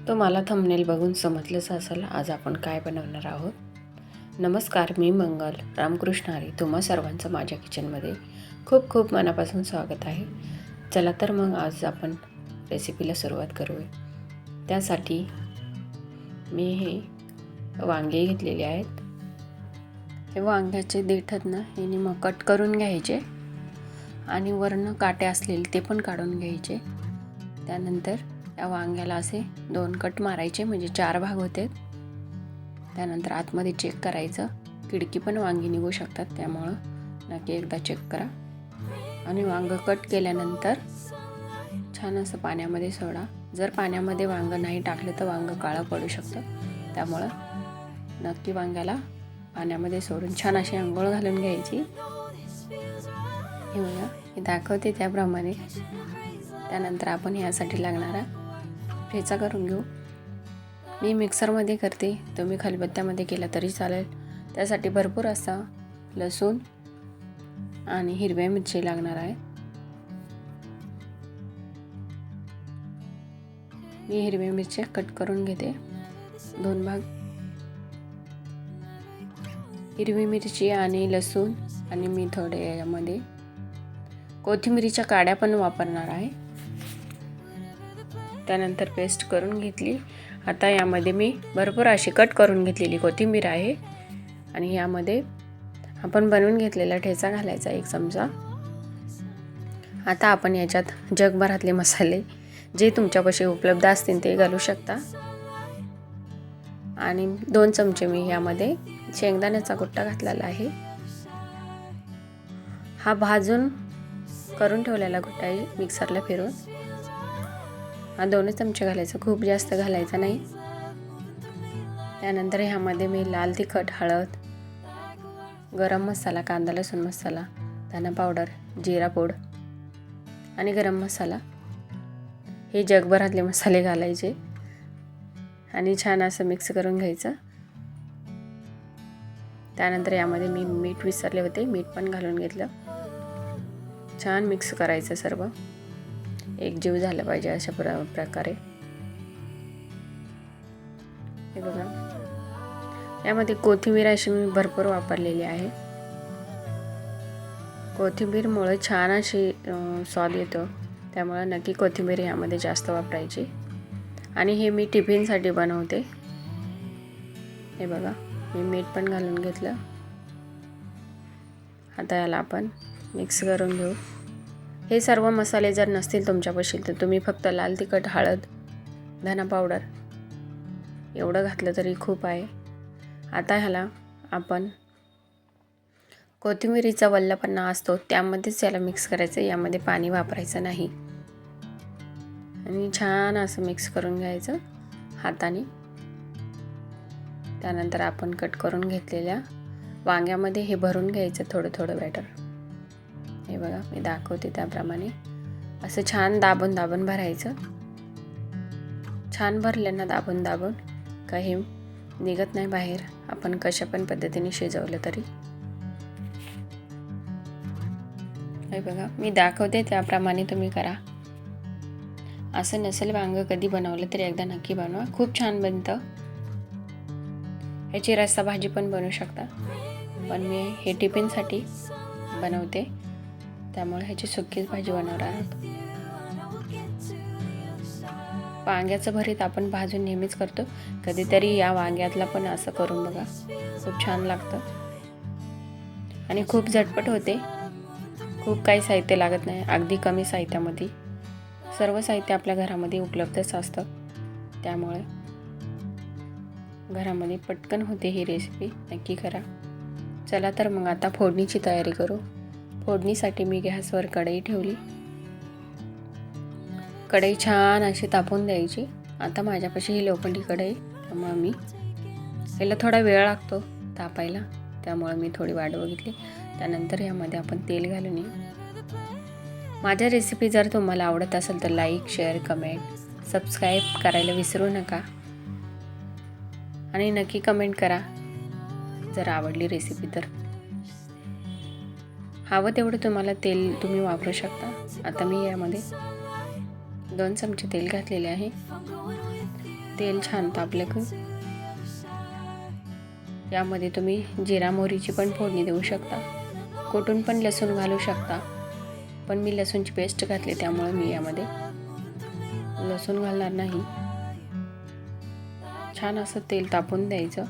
तुम्हाला थंबनेल बघून समजलंच असेल आज आपण काय बनवणार आहोत. नमस्कार, मी मंगल रामकृष्ण हरी. तुम्हा सर्वांचं माझ्या किचनमध्ये खूप खूप मनापासून स्वागत आहे. चला तर मग आज आपण रेसिपीला सुरुवात करूया. त्यासाठी मी हे वांगे घेतलेले आहेत. हे वांग्याचे देठ आहेत ना, हे मग कट करून घ्यायचे आणि वरनं काटे असलेले ते पण काढून घ्यायचे. त्यानंतर या वांग्याला असे 2 कट मारायचे, म्हणजे 4 भाग होते. त्यानंतर आतमध्ये चेक करायचं. खिडकी पण वांगी निघू शकतात, त्यामुळं नक्की एकदा चेक करा. आणि वांग कट केल्यानंतर छान असं पाण्यामध्ये सोडा. जर पाण्यामध्ये वांग नाही टाकलं तर वांग काळं पडू शकतं, त्यामुळं नक्की वांग्याला पाण्यामध्ये सोडून छान अशी अंघोळ घालून घ्यायची. हे बघा, मी दाखवते त्याप्रमाणे. त्यानंतर आपण यासाठी लागणारा ठेचा करून घेऊ. मी मिक्सरमध्ये करते, तुम्ही खलबत्त्यामध्ये केला तरी चालेल. त्यासाठी भरपूर असा लसूण आणि हिरव्या मिरची लागणार आहे. मी हिरव्या मिरच्या कट करून घेते 2 भाग. हिरवी मिरची आणि लसूण आणि मी थोडे यामध्ये कोथिंबीरीच्या काड्या पण वापरणार आहे. त्यानंतर पेस्ट करून घेतली. आता यामध्ये मी भरपूर अशी कट करून घेतलेली कोथिंबीर आहे आणि यामध्ये आपण बनवून घेतलेला ठेचा घालायचा 1 चमचा. आता आपण याच्यात जगभरातले मसाले जे तुमच्यापाशी उपलब्ध असतील ते घालू शकता. आणि 2 चमचे मी यामध्ये शेंगदाण्याचा कुट्टा घातलेला आहे. हा भाजून करून ठेवलेला कुट्टा आहे, मिक्सरला फिरवून. हा 2 चमचे घालायचा, खूप जास्त घालायचा नाही. त्यानंतर ह्यामध्ये मी लाल तिखट, हळद, गरम मसाला, कांदा लसूण मसाला, धना पावडर, जिरा पूड आणि गरम मसाला हे जगभरातले मसाले घालायचे आणि छान असं मिक्स करून घ्यायचं. त्यानंतर यामध्ये मी मीठ विसरले होते, मीठ पण घालून घेतलं. छान मिक्स करायचं, सर्व एकजीव झालं पाहिजे अशा प्रकारे. हे बघा, यामध्ये कोथिंबीर अशी मी भरपूर वापरलेली आहे. कोथिंबीरमुळे छान अशी स्वाद येतो, त्यामुळे नक्की कोथिंबीर यामध्ये जास्त वापरायची. आणि हे मी टिफिनसाठी बनवते. हे बघा, मी मीठ पण घालून घेतलं. आता याला आपण मिक्स करून घेऊ. हे सर्व मसाले जर नसतील तुमच्यापाशी तर तुम्ही फक्त लाल तिखट, हळद, धना पावडर एवढं घातलं तरी खूप आहे. आता ह्याला आपण कोथिंबीरीचा वल्लापणा असतो त्यामध्येच याला मिक्स करायचं, यामध्ये पाणी वापरायचं नाही. आणि छान असं मिक्स करून घ्यायचं हाताने. त्यानंतर आपण कट करून घेतलेल्या वांग्यामध्ये हे भरून घ्यायचं थोडं थोडं बॅटर. हे बघा, मी दाखवते त्याप्रमाणे असं छान दाबून दाबून भरायचं. छान भरलं ना दाबून दाबून, काही निघत नाही बाहेर, आपण कशा पण पद्धतीने शिजवलं तरी. हे बघा, मी दाखवते त्याप्रमाणे तुम्ही करा. असं नसेल वांग कधी बनवलं तरी एकदा नक्की बनवा, खूप छान बनतं. ह्याची रस्सा भाजी पण बनवू शकता, पण मी हे टिफिनसाठी बनवते, त्यामुळे ह्याची सुकीच भाजी बनवणार आहोत. वांग्याचं भरीत आपण भाजून नेहमीच करतो, कधीतरी या वांग्यातला पण असं करून बघा, खूप छान लागतं आणि खूप झटपट होते. खूप काही साहित्य लागत नाही, अगदी कमी साहित्यामध्ये सर्व साहित्य आपल्या घरामध्ये उपलब्धच असतं, त्यामुळे घरामध्ये पटकन होते ही रेसिपी. नक्की करा. चला तर मग आता फोडणीची तयारी करू. फोडणीसाठी मी गॅसवर कढई ठेवली. कढई छान अशी तापवून द्यायची. आता माझ्यापाशी ही लोखंडी कढई, त्यामुळे मी याला थोडा वेळ लागतो तापायला, त्यामुळे मी थोडी वाट बघितली. त्यानंतर यामध्ये आपण तेल घालून येऊ. माझ्या रेसिपी जर तुम्हाला आवडत असेल तर लाईक, शेअर, कमेंट, सबस्क्राईब करायला विसरू नका. आणि नक्की कमेंट करा जर आवडली रेसिपी तर. हवं तेवढं तुम्हाला तेल तुम्ही वापरू शकता. आता मी यामध्ये 2 चमचे तेल घातलेले आहे. तेल छान तापले की यामध्ये तुम्ही जिरा मोहरीची पण फोडणी देऊ शकता. कुटून पण लसूण घालू शकता, पण मी लसूणची पेस्ट घातली त्यामुळे मी यामध्ये लसूण घालणार नाही. छान असं तेल तापून द्यायचं.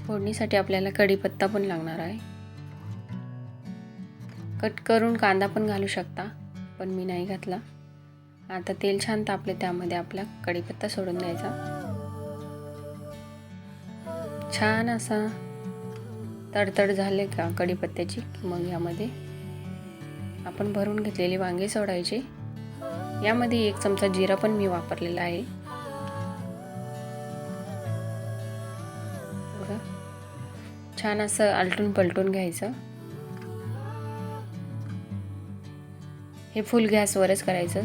फोडणीसाठी आपल्याला कढीपत्ता पण लागणार आहे. कट करून कांदा पण घालू शकता, पण मी नाही घातला. आता तेल छान तापले त्यामध्ये आपला कढीपत्ता सोडून द्यायचा. छान असा तडतड झाले का कढीपत्त्याची, मग यामध्ये आपण भरून घेतलेली वांगे सोडायचे. यामध्ये 1 चमचा जिरा पण मी वापरलेला आहे. बघा, छान असं आलटून पलटून घ्यायचं. हे फुल गॅसवरच करायचं.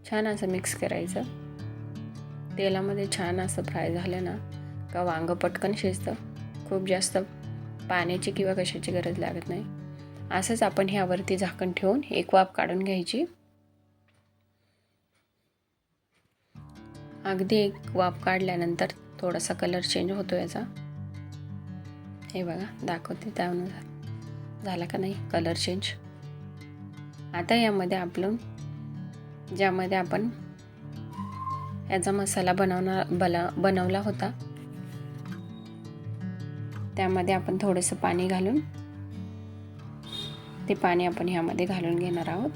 छान असं मिक्स करायचं. तेलामध्ये छान असं फ्राय झालं ना का वांगं पटकन शिजतं. खूप जास्त पाण्याची किंवा कशाची गरज लागत नाही. असंच आपण ह्यावरती झाकण ठेवून एक वाफ काढून घ्यायची. अगदी एक वाफ काढल्यानंतर थोडासा कलर चेंज होतो याचा. हे बघा दाखवते, त्यानुसार झाला का नाही कलर चेंज. आता यामध्ये ज्यामध्ये आपण याचा मसाला बनवला होता त्यामध्ये आपण थोडंसं पाणी घालून ते पाणी आपण ह्यामध्ये घालून घेणार आहोत.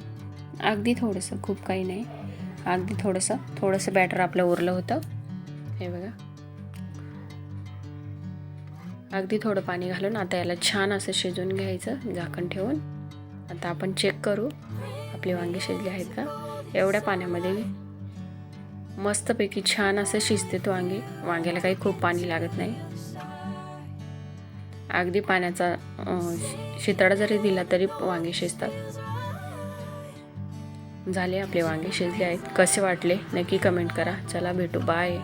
अगदी थोडंसं, खूप काही नाही, अगदी थोडंसं बॅटर आपलं उरलं होतं. हे बघा, अगदी थोडं पाणी घालून आता याला छान असं शिजवून घ्यायचं झाकण ठेवून. आता आपण चेक करू आपले वांगे शिजले आहेत का. एवढ्या पाण्यामध्ये मस्तपैकी छान असं शिजते तो वांग्याला काही खूप पाणी लागत नाही. अगदी पाण्याचा शिताडा जरी दिला तरी वांगे शिजतात. झाले आपले वांगे शिजले आहेत. कसे वाटले नक्की कमेंट करा. चला भेटू, बाय.